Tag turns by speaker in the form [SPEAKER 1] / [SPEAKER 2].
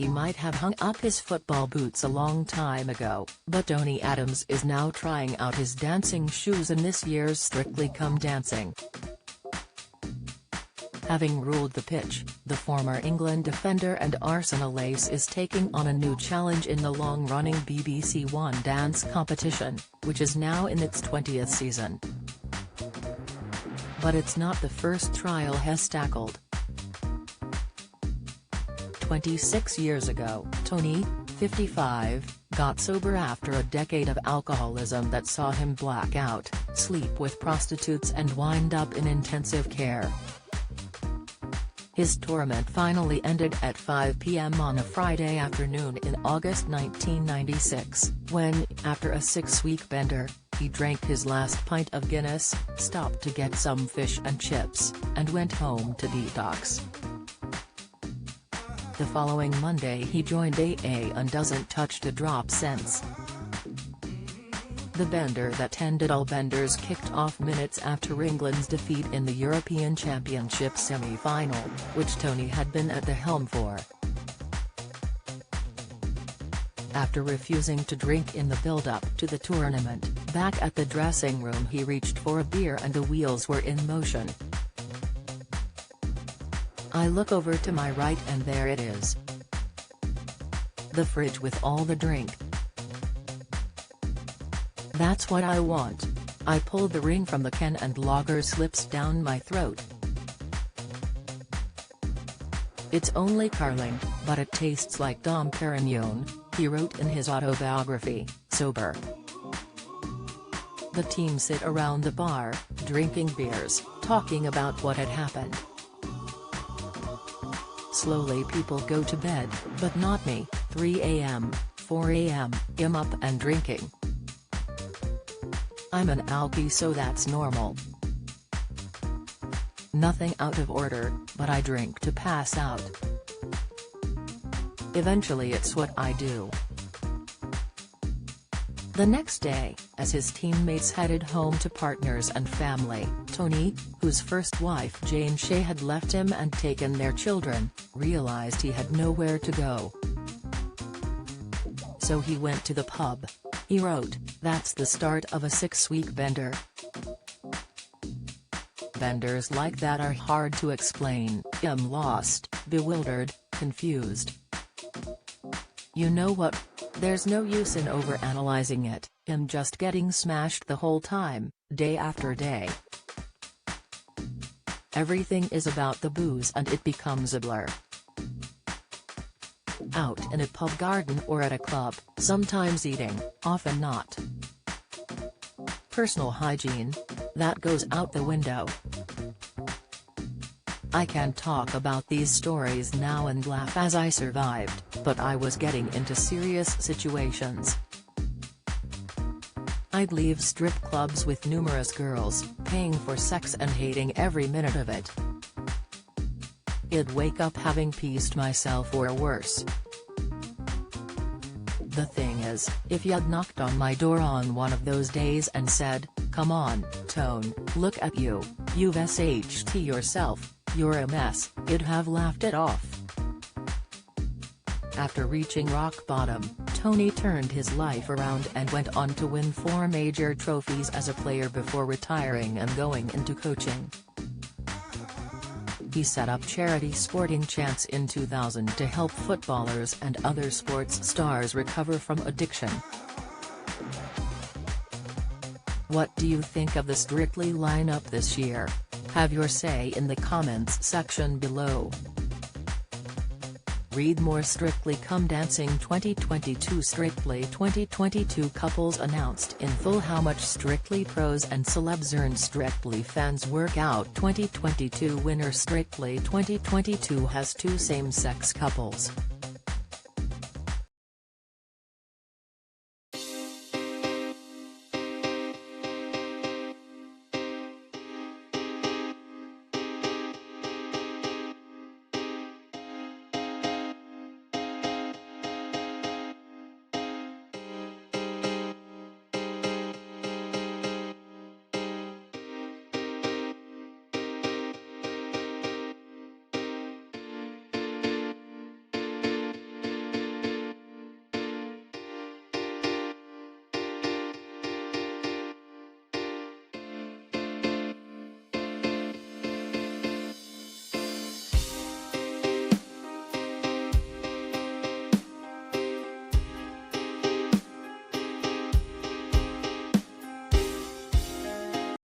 [SPEAKER 1] he might have hung up his football boots a long time ago, but Tony Adams is now trying out his dancing shoes in this year's Strictly Come Dancing. Having ruled the pitch, the former England defender and Arsenal ace is taking on a new challenge in the long-running BBC One dance competition, which is now in its 20th season. But it's not the first trial has tackled. 26 years ago, Tony, 55, got sober after a decade of alcoholism that saw him black out, sleep with prostitutes and wind up in intensive care. His torment finally ended at 5 p.m. on a Friday afternoon in August 1996, when, after a 6-week bender, he drank his last pint of Guinness, stopped to get some fish and chips, and went home to detox. The following Monday he joined AA and doesn't touch a drop since. The bender that ended all benders kicked off minutes after England's defeat in the European Championship semi-final, which Tony had been at the helm for. After refusing to drink in the build-up to the tournament, back at the dressing room he reached for a beer and the wheels were in motion. I look over to my right and there it is. The fridge with all the drink. That's what I want. I pulled the ring from the can and lager slips down my throat. It's only Carling, but it tastes like Dom Perignon, he wrote in his autobiography, Sober. The team sit around the bar, drinking beers, talking about what had happened. Slowly people go to bed, but not me. 3 a.m., 4 a.m., I'm up and drinking. I'm an alkie, so that's normal. Nothing out of order, but I drink to pass out. Eventually it's what I do. The next day, as his teammates headed home to partners and family, Tony, whose first wife Jane Shea had left him and taken their children, realized he had nowhere to go. So he went to the pub. He wrote, "That's the start of a 6-week bender." Benders like that are hard to explain. I'm lost, bewildered, confused. You know what? There's no use in overanalyzing it. I'm just getting smashed the whole time, day after day. Everything is about the booze and it becomes a blur. Out in a pub garden or at a club, sometimes eating, often not. Personal hygiene? That goes out the window. I can talk about these stories now and laugh as I survived, but I was getting into serious situations. I'd leave strip clubs with numerous girls, paying for sex and hating every minute of it. I'd wake up having pieced myself or worse. The thing is, if you'd knocked on my door on one of those days and said, "Come on, Tone, look at you, you've SHT yourself, you're a mess," I'd have laughed it off. After reaching rock bottom, Tony turned his life around and went on to win 4 major trophies as a player before retiring and going into coaching. He set up charity Sporting Chance in 2000 to help footballers and other sports stars recover from addiction. What do you think of the Strictly lineup this year? Have your say in the comments section below. Read more Strictly Come Dancing 2022. Strictly 2022 couples announced in full how much Strictly pros and celebs earned. Strictly fans work out. 2022 winner. Strictly 2022 has 2 same-sex couples.